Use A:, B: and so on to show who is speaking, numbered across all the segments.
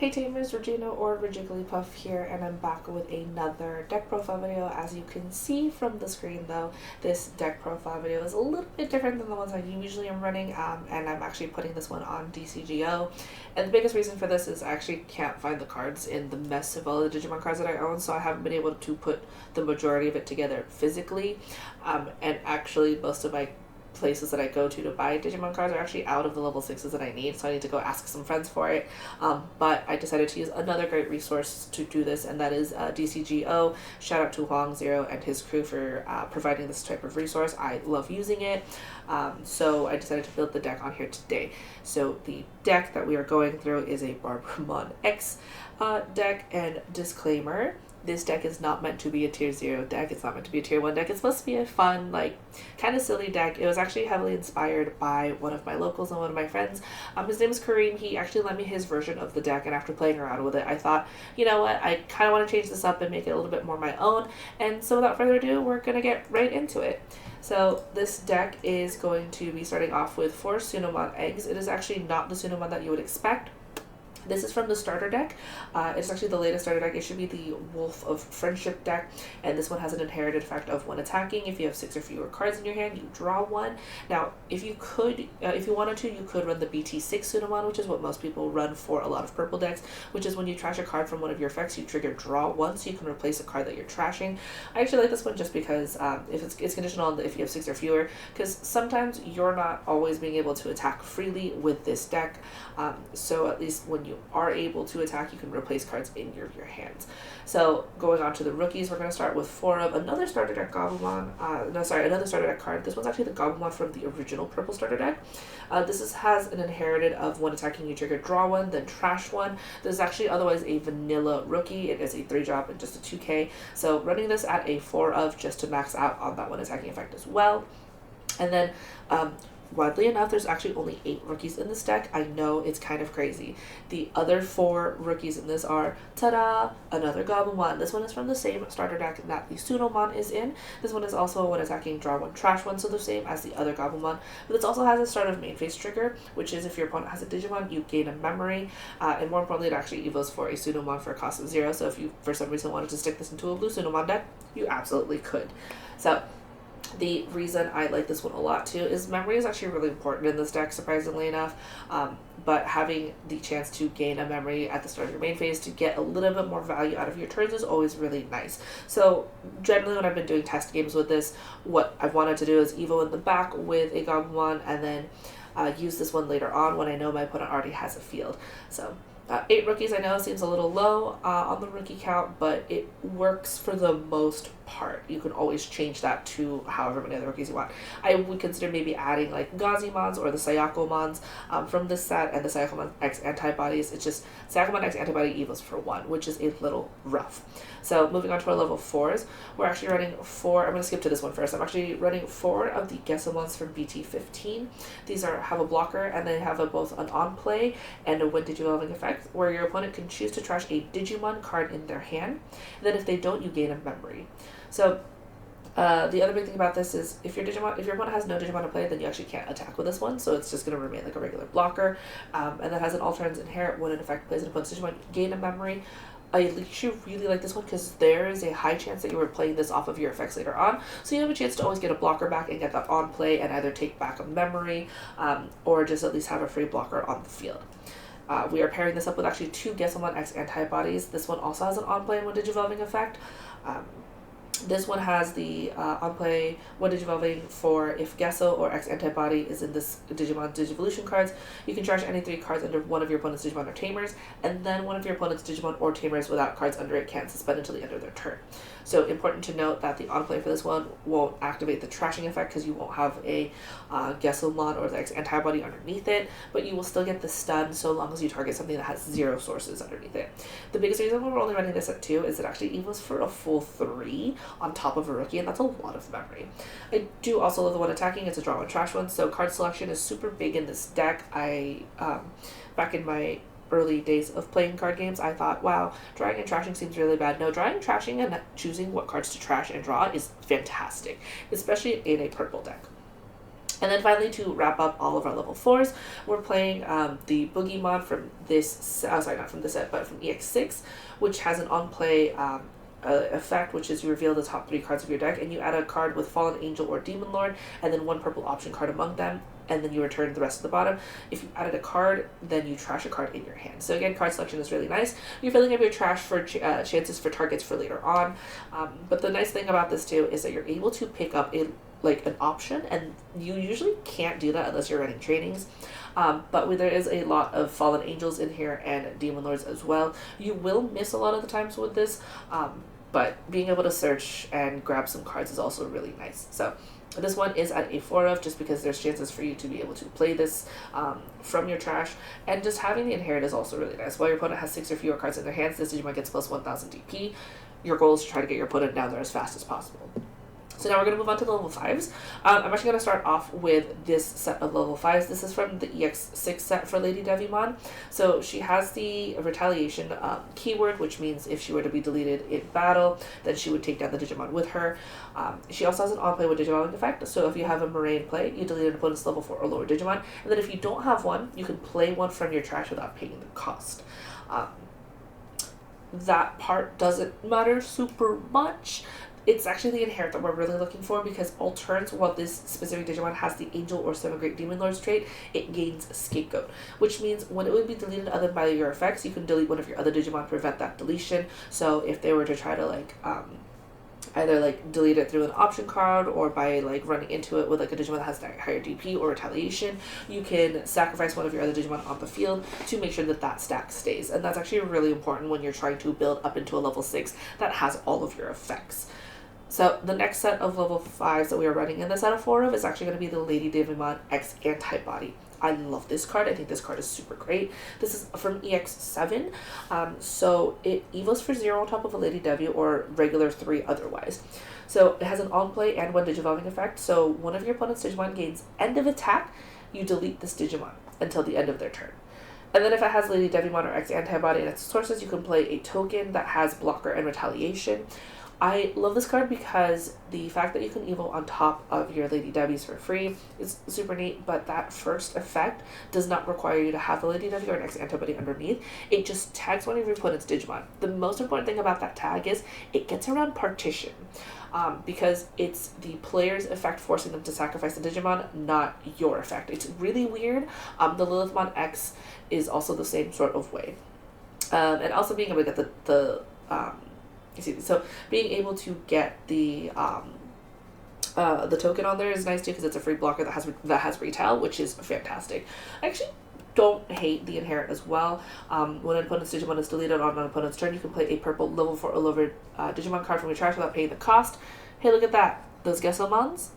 A: Hey Tamers, Regina or Regigglypuff here, and I'm back with another deck profile video. As you can see from the screen though, this deck profile video is a little bit different than the ones I usually am running, and I'm actually putting this one on DCGO. And the biggest reason for this is I actually can't find the cards in the mess of all the Digimon cards that I own, so I haven't been able to put the majority of it together physically, and actually most of my places that I go to buy Digimon cards are actually out of the level 6s that I need, so I need to go ask some friends for it. But I decided to use another great resource to do this, and that is DCGO. Shout out to Huang Zero and his crew for providing this type of resource. I love using it, so I decided to build the deck on here today. So the deck that we are going through is a Barbamon X deck, and disclaimer, this deck is not meant to be a tier 0 deck. It's not meant to be a tier 1 deck. It's supposed to be a fun, like, kind of silly deck. It was actually heavily inspired by one of my locals and one of my friends. His name is Kareem. He actually lent me his version of the deck, and after playing around with it, I thought, you know what, I kind of want to change this up and make it a little bit more my own. And so without further ado, we're going to get right into it. So this deck is going to be starting off with 4 Tsunomon eggs. It is actually not the Tsunomon that you would expect. This is from the starter deck. It's actually the latest starter deck. It should be the Wolf of Friendship deck, and this one has an inherited effect of when attacking, if you have 6 or fewer cards in your hand, you draw 1. Now, if you wanted to, you could run the BT6-001, which is what most people run for a lot of purple decks, which is when you trash a card from one of your effects, you trigger draw 1, so you can replace a card that you're trashing. I actually like this one just because if it's conditional on if you have 6 or fewer, because sometimes you're not always being able to attack freely with this deck, so at least when you are able to attack, you can replace cards in your hands. So going on to the rookies, we're going to start with 4 of another starter deck Gabumon, another starter deck card. This one's actually the Gabumon from the original purple starter deck. This has an inherited of when attacking you trigger draw 1, then trash 1. This is actually otherwise a vanilla rookie. It is a 3-drop and just a 2k. So running this at a 4 of just to max out on that one attacking effect as well. And then widely enough, there's actually only 8 rookies in this deck. I know it's kind of crazy. The other 4 rookies in this are, ta-da, another Gabumon. This one is from the same starter deck that the Tsunomon is in. This one is also when attacking draw 1, trash 1, so the same as the other Gabumon. But this also has a start of main phase trigger, which is if your opponent has a Digimon, you gain a memory. And more importantly, it actually evos for a Tsunomon for a cost of 0. So if you, for some reason, wanted to stick this into a blue Tsunomon deck, you absolutely could. So the reason I like this one a lot too is memory is actually really important in this deck, surprisingly enough, but having the chance to gain a memory at the start of your main phase to get a little bit more value out of your turns is always really nice. So generally when I've been doing test games with this, what I've wanted to do is evo in the back with a Gabumon and then use this one later on when I know my opponent already has a field. So 8 rookies I know seems a little low on the rookie count, but it works for the most part. You can always change that to however many other rookies you want. I would consider maybe adding like Gesomons or the Sayakomons from this set and the Gsomeon X Antibodies. It's just Gsomeon X Antibody evos for 1, which is a little rough. So moving on to our level 4s, we're actually running 4, I'm going to skip to this one first. I'm actually running 4 of the Gesomons from BT15. These have a blocker, and they have both an on-play and a when Digivolving effect, where your opponent can choose to trash a Digimon card in their hand, and then if they don't, you gain a memory. So the other big thing about this is if your opponent has no Digimon to play, then you actually can't attack with this one, so it's just going to remain like a regular blocker, and that has an alternate inherit when an effect plays an opponent's Digimon, gain a memory. I actually really like this one because there is a high chance that you were playing this off of your effects later on, so you have a chance to always get a blocker back and get that on play and either take back a memory or just at least have a free blocker on the field. We are pairing this up with actually 2 Gesomon X Antibodies. This one also has an on-play and when Digivolving effect. This one has the on-play when Digivolving for if Gesso or X Antibody is in this Digimon Digivolution cards, you can charge any 3 cards under one of your opponent's Digimon or Tamers, and then one of your opponent's Digimon or Tamers without cards under it can't suspend until the end of their turn. So important to note that the on-play for this one won't activate the trashing effect because you won't have a Gesomon or the X Antibody underneath it, but you will still get the stun so long as you target something that has 0 sources underneath it. The biggest reason we're only running this at 2 is it actually evos for a full 3 on top of a rookie, and that's a lot of memory. I do also love the one attacking. It's a draw 1 trash 1, so card selection is super big in this deck. Back in my early days of playing card games, I thought, wow, drawing and trashing seems really bad. No, drawing, trashing, and choosing what cards to trash and draw is fantastic, especially in a purple deck. And then finally, to wrap up all of our level 4s, we're playing the Boogiemon from this, sorry, not from this set, but from EX6, which has an on-play effect, which is you reveal the top 3 cards of your deck, and you add a card with Fallen Angel or Demon Lord, and then 1 purple option card among them, and then you return the rest of the bottom. If you added a card, then you trash a card in your hand. So again, card selection is really nice. You're filling up your trash for chances for targets for later on. But the nice thing about this too is that you're able to pick up an option, and you usually can't do that unless you're running trainings. But there is a lot of Fallen Angels in here and Demon Lords as well. You will miss a lot of the times with this, but being able to search and grab some cards is also really nice. So this one is at a 4 of, just because there's chances for you to be able to play this from your trash, and just having the inherit is also really nice. While your opponent has 6 or fewer cards in their hands, this Digimon gets plus 1000 DP. Your goal is to try to get your opponent down there as fast as possible. So now we're going to move on to the level 5s. I'm actually going to start off with this set of level 5s. This is from the EX6 set for LadyDevimon. So she has the retaliation keyword, which means if she were to be deleted in battle, then she would take down the Digimon with her. She also has an on-play with Digimon effect. So if you have a Mirai in play, you delete an opponent's level 4 or lower Digimon. And then if you don't have one, you can play one from your trash without paying the cost. That part doesn't matter super much. It's actually the inherit that we're really looking for, because all turns while this specific Digimon has the Angel or 7 Great Demon Lords trait, it gains Scapegoat, which means when it would be deleted other than by your effects, you can delete one of your other Digimon to prevent that deletion. So if they were to try to either delete it through an option card or by running into it with a Digimon that has higher DP or retaliation, you can sacrifice one of your other Digimon on the field to make sure that that stack stays. And that's actually really important when you're trying to build up into a level 6 that has all of your effects. So the next set of level 5s that we are running in the set of 4 of is actually going to be the LadyDevimon X Antibody. I love this card. I think this card is super great. This is from EX7. So it evos for 0 on top of a Lady Devi or regular 3 otherwise. So it has an on-play and 1 Digivolving effect. So one of your opponent's Digimon gains end of attack. You delete this Digimon until the end of their turn. And then if it has LadyDevimon or X Antibody in its sources, you can play a token that has blocker and retaliation. I love this card because the fact that you can evo on top of your Lady Devies for free is super neat, but that first effect does not require you to have the Lady Devi or an X Antibody underneath. It just tags one of your opponent's Digimon. The most important thing about that tag is it gets around partition, because it's the player's effect forcing them to sacrifice the Digimon, not your effect. It's really weird. The Lilithmon X is also the same sort of way. And also being able to get so being able to get the token on there is nice too, because it's a free blocker that has retail, which is fantastic. I actually don't hate the inherit as well. When an opponent's Digimon is deleted on an opponent's turn, you can play a purple level 4 or lower Digimon card from your trash without paying the cost. Hey, look at that! Those Gesomons.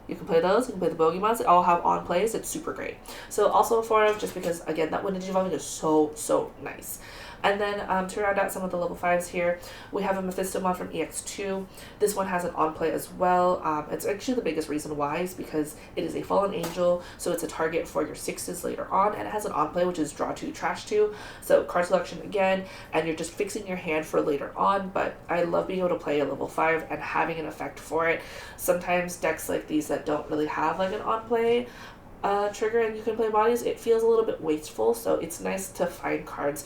A: You can play those. You can play the Boogiemons. They all have on plays. It's super great. So also a 4 of, just because again that one Digivolving is so nice. And then to round out some of the level 5s here, we have a Mephistomon from EX2. This one has an on-play as well. It's actually the biggest reason why is because it is a Fallen Angel, so it's a target for your 6s later on, and it has an on-play, which is draw 2, trash 2. So card selection again, and you're just fixing your hand for later on, but I love being able to play a level 5 and having an effect for it. Sometimes decks like these that don't really have an on-play trigger and you can play bodies, it feels a little bit wasteful, so it's nice to find cards.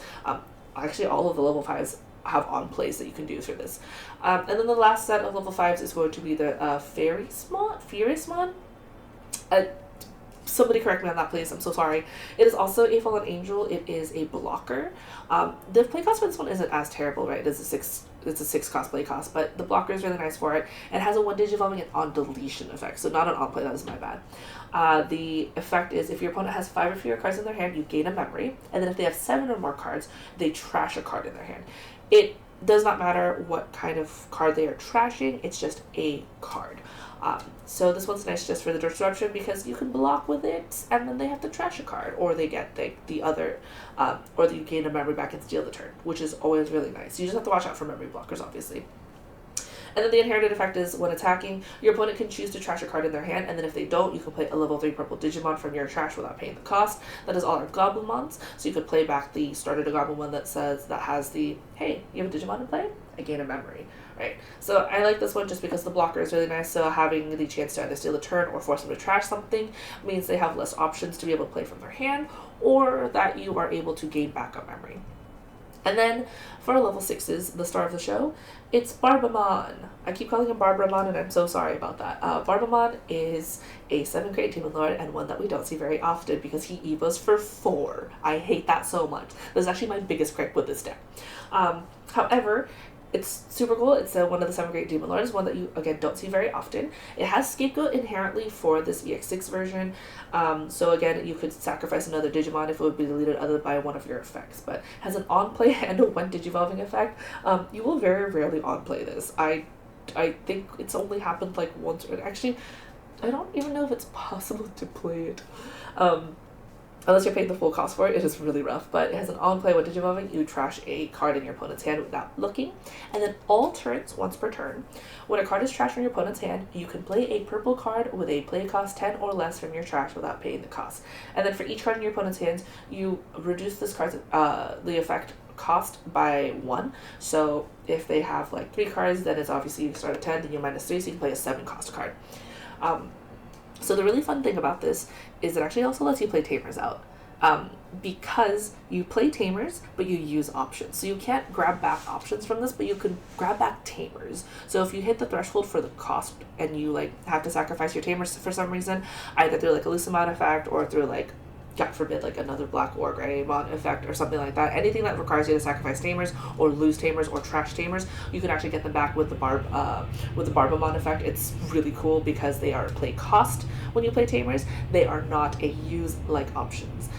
A: Actually, all of the level 5s have on plays that you can do through this. And then the last set of level 5s is going to be the Feresmon. Somebody correct me on that, please. I'm so sorry. It is also a Fallen Angel. It is a blocker. The play cost for this one isn't as terrible, right? It's a 6 cost play cost, but the blocker is really nice for it. It has a 1 Digivolving and on deletion effect, so not an on play. That is my bad. The effect is if your opponent has 5 or fewer cards in their hand, you gain a memory, and then if they have 7 or more cards, they trash a card in their hand. It does not matter what kind of card they are trashing, it's just a card. So this one's nice just for the disruption because you can block with it and then they have to trash a card, or they get the other, or you gain a memory back and steal the turn, which is always really nice. You just have to watch out for memory blockers, obviously. And then the inherited effect is when attacking, your opponent can choose to trash a card in their hand, and then if they don't, you can play a level 3 purple Digimon from your trash without paying the cost. That is all our Gabumons, so you could play back the started a Gabumon that has the, hey, you have a Digimon to play? I gain a memory. Right, so I like this one just because the blocker is really nice, so having the chance to either steal a turn or force them to trash something means they have less options to be able to play from their hand, or that you are able to gain backup memory. And then for level 6s, the star of the show, it's Barbamon. I keep calling him Barbamon, and I'm so sorry about that. Barbamon is a 7th grade Demon Lord, and one that we don't see very often because he evos for 4. I hate that so much. That's actually my biggest gripe with this deck. However, it's super cool. It's one of the 7th grade Demon Lords, one that you, again, don't see very often. It has Scapegoat inherently for this EX6 version, so again, you could sacrifice another Digimon if it would be deleted other by one of your effects, but has an on-play and a when Digivolving effect. You will very rarely on-play this. I think it's only happened like once, or actually, I don't even know if it's possible to play it. Unless you're paying the full cost for it, it is really rough, but it has an on-play when Digivolving. You trash a card in your opponent's hand without looking, and then all turns, once per turn, when a card is trashed from your opponent's hand, you can play a purple card with a play cost 10 or less from your trash without paying the cost. And then for each card in your opponent's hands, you reduce this card's the effect cost by 1. So if they have like 3 cards, then it's obviously you start at 10, then you minus 3, so you can play a 7 cost card. So the really fun thing about this is it actually also lets you play Tamers out. Because you play Tamers, but you use options. So you can't grab back options from this, but you can grab back Tamers. So if you hit the threshold for the cost and you like have to sacrifice your Tamers for some reason, either through like a Gsomeon effect or through like, God forbid, like another Black or Greymon effect or something like that. Anything that requires you to sacrifice Tamers or lose Tamers or trash Tamers, you can actually get them back with the Barbamon effect. It's really cool because they are play cost when you play Tamers. They are not a use like options.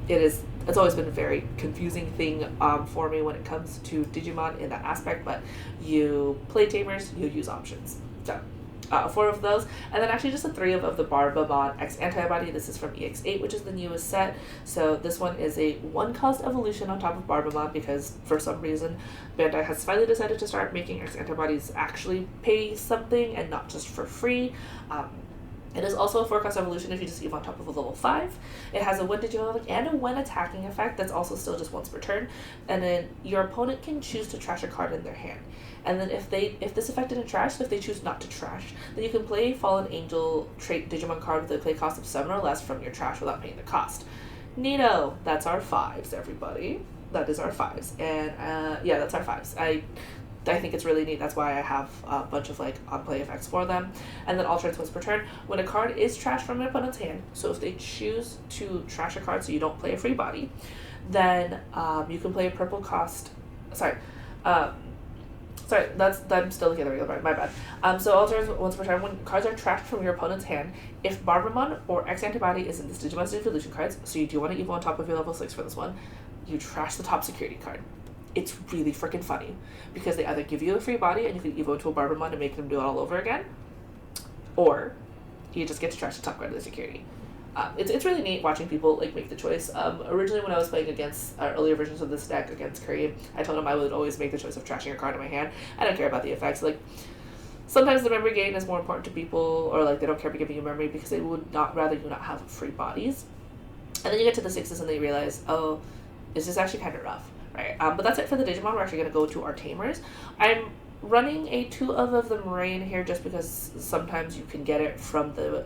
A: It's always been a very confusing thing for me when it comes to Digimon in that aspect, but you play Tamers, you use options. So 4 of those, and then actually just a 3 of the Barbamon X Antibody. This is from EX8, which is the newest set. So this one is a 1-cost evolution on top of Barbamon because for some reason Bandai has finally decided to start making X Antibodies actually pay something and not just for free. It is also a 4-cost evolution if you just give on top of a level 5. It has a when Digivolving and a when attacking effect that's also still just once per turn. And then your opponent can choose to trash a card in their hand. And then if this effect didn't trash, so if they choose not to trash, then you can play Fallen Angel trait Digimon card with a play cost of 7 or less from your trash without paying the cost. Neato! That's our 5s, everybody. That is our 5s. And yeah, that's our 5s. I think it's really neat. That's why I have a bunch of like on-play effects for them. And then all turns once per turn. When a card is trashed from an opponent's hand, so if they choose to trash a card so you don't play a free body, then you can play a purple cost. I'm still looking at the regular card, my bad. So all turns once per turn, when cards are trashed from your opponent's hand, if Barbamon or X Antibody is in this Digimon Evolution cards, so you do want to evo on top of your level 6 for this one, you trash the top security card. It's really freaking funny because they either give you a free body and you can evo to a Barbamon and make them do it all over again, or you just get to trash the top card of the security. It's really neat watching people like make the choice. Originally when I was playing against earlier versions of this deck against Curry, I told him I would always make the choice of trashing a card in my hand. I don't care about the effects. Like sometimes the memory gain is more important to people, or like they don't care about giving you memory because they would not rather you not have free bodies. And then you get to the 6s and they realize, oh, this is actually kind of rough. Right, but that's it for the Digimon. We're actually going to go to our Tamers. I'm running a 2 of the Mirai in here just because sometimes you can get it from the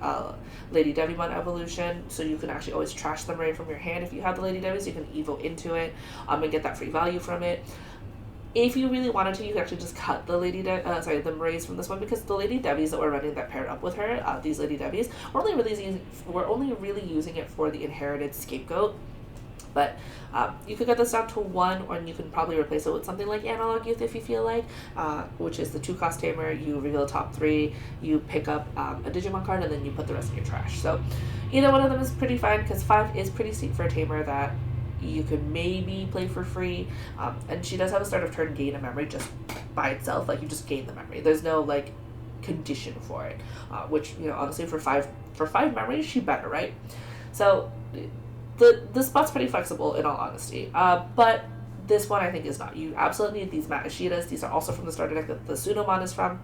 A: LadyDevimon evolution, so you can actually always trash the Mirai from your hand if you have the LadyDevis. You can evo into it and get that free value from it. If you really wanted to, you could actually just cut the the Mirais from this one, because the LadyDevis that we're running that paired up with her, these LadyDevis, we're only really using it for the inherited Scapegoat. But you could get this down to 1, or you can probably replace it with something like Analog Youth if you feel like, which is the 2-cost Tamer. You reveal the top 3, you pick up a Digimon card, and then you put the rest in your trash. So either one of them is pretty fine, because 5 is pretty steep for a Tamer that you could maybe play for free. And she does have a start of turn gain of memory just by itself. Like, you just gain the memory. There's no, like, condition for it, which, you know, honestly, for 5 memories, she better, right? So the spot's pretty flexible in all honesty, but This one I think is not. You absolutely need these MattIshidas. These are also from the starter deck that the Tsunomon is from.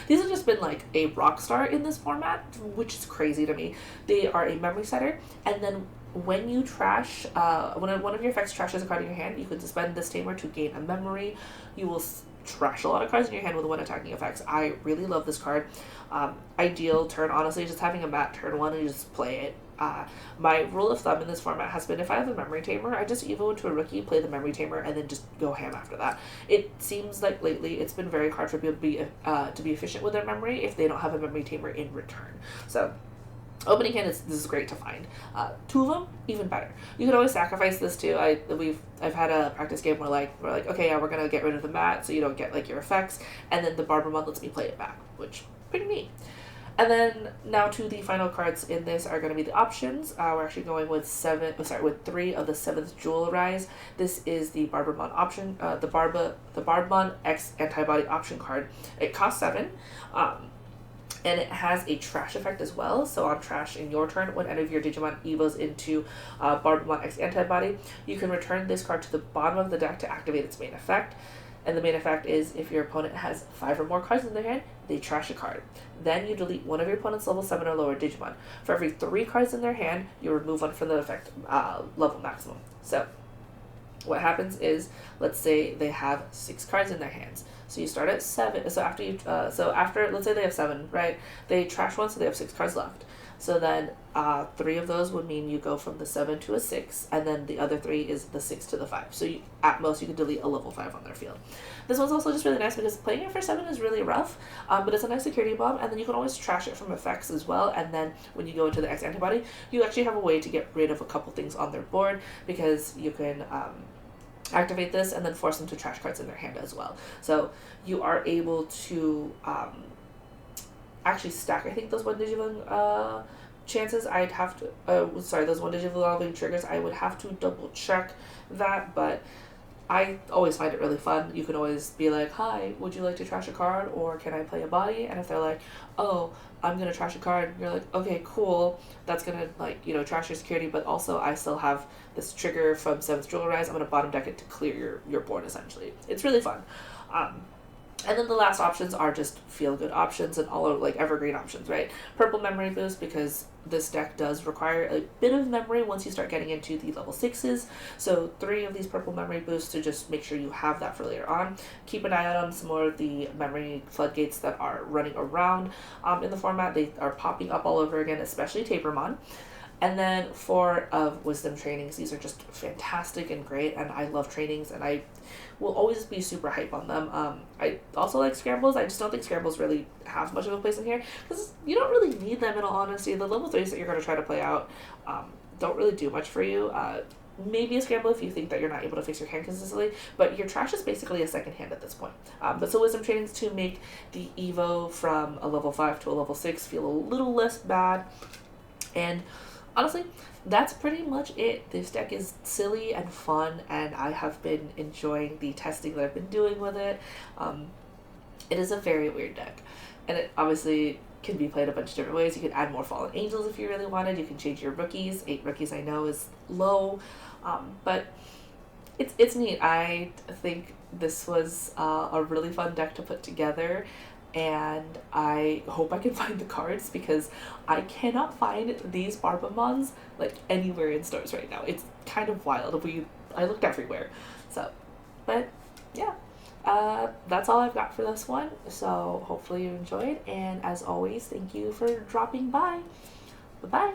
A: These have just been like a rock star in this format, which is crazy to me. They are a memory setter, and then when you trash, when one of your effects trashes a card in your hand, you can suspend this Tamer to gain a memory. You will trash a lot of cards in your hand with one attacking effects. I really love this card. Ideal turn, honestly, just having a Matt turn 1 and you just play it. My rule of thumb in this format has been if I have a memory tamer, I just evo into a rookie, play the memory tamer, and then just go ham after that. It seems like lately it's been very hard for people to be efficient with their memory if they don't have a memory tamer in return. So opening hand this is great to find. 2 of them, even better. You can always sacrifice this too. I've had a practice game where we're like, okay, yeah, we're gonna get rid of the mat so you don't get like your effects, and then the Barbamon lets me play it back, which pretty neat. And then now to the final cards in this are going to be the options. We're actually going with 3 of the 7th Jewelrize. This is the Barbamon Option, the Barbamon X Antibody Option card. It costs 7, and it has a trash effect as well. So on trash in your turn, when any of your Digimon evos into Barbamon X Antibody, you can return this card to the bottom of the deck to activate its main effect. And the main effect is if your opponent has 5 or more cards in their hand, they trash a card. Then you delete one of your opponent's level 7 or lower Digimon. For every 3 cards in their hand, you remove one from the effect level maximum. So what happens is, let's say they have 6 cards in their hands. So you start at 7. So after let's say they have 7, right? They trash one, so they have 6 cards left. So then 3 of those would mean you go from the 7 to a 6, and then the other 3 is the 6 to the 5. So at most you can delete a level 5 on their field. This one's also just really nice because playing it for 7 is really rough, but it's a nice security bomb, and then you can always trash it from effects as well. And then when you go into the X Antibody, you actually have a way to get rid of a couple things on their board, because you can activate this and then force them to trash cards in their hand as well. So you are able to actually stack, I think, those 1 Digimon chances. I'd have to, those 1 Digivolving triggers, I would have to double check that, but I always find it really fun. You can always be like, hi, would you like to trash a card, or can I play a body? And if they're like, oh, I'm gonna trash a card, you're like, okay, cool, that's gonna, trash your security, but also I still have this trigger from 7th Jewelrize. I'm gonna bottom deck it to clear your board, essentially. It's really fun. And then the last options are just feel-good options and all of evergreen options, right? Purple memory boost, because this deck does require a bit of memory once you start getting into the level 6s. So 3 of these purple memory boosts to just make sure you have that for later on. Keep an eye out on some more of the memory floodgates that are running around in the format. They are popping up all over again, especially Tapermon. And then 4 of wisdom trainings. These are just fantastic and great, and I love trainings, and I will always be super hype on them. I also like scrambles. I just don't think scrambles really have much of a place in here, because you don't really need them, in all honesty. The level 3s that you're going to try to play out don't really do much for you. Maybe a scramble if you think that you're not able to fix your hand consistently, but your trash is basically a second hand at this point. But so wisdom trainings to make the evo from a level 5 to a level 6 feel a little less bad. And honestly, that's pretty much it. This deck is silly and fun, and I have been enjoying the testing that I've been doing with it. It is a very weird deck, and it obviously can be played a bunch of different ways. You can add more Fallen Angels if you really wanted. You can change your rookies. 8 rookies I know is low, but it's neat. I think this was a really fun deck to put together, and I hope I can find the cards, because I cannot find these Barbamons anywhere in stores right now. It's kind of wild. I looked everywhere. So, but yeah, that's all I've got for this one. So hopefully you enjoyed, and as always, thank you for dropping by. Bye-bye.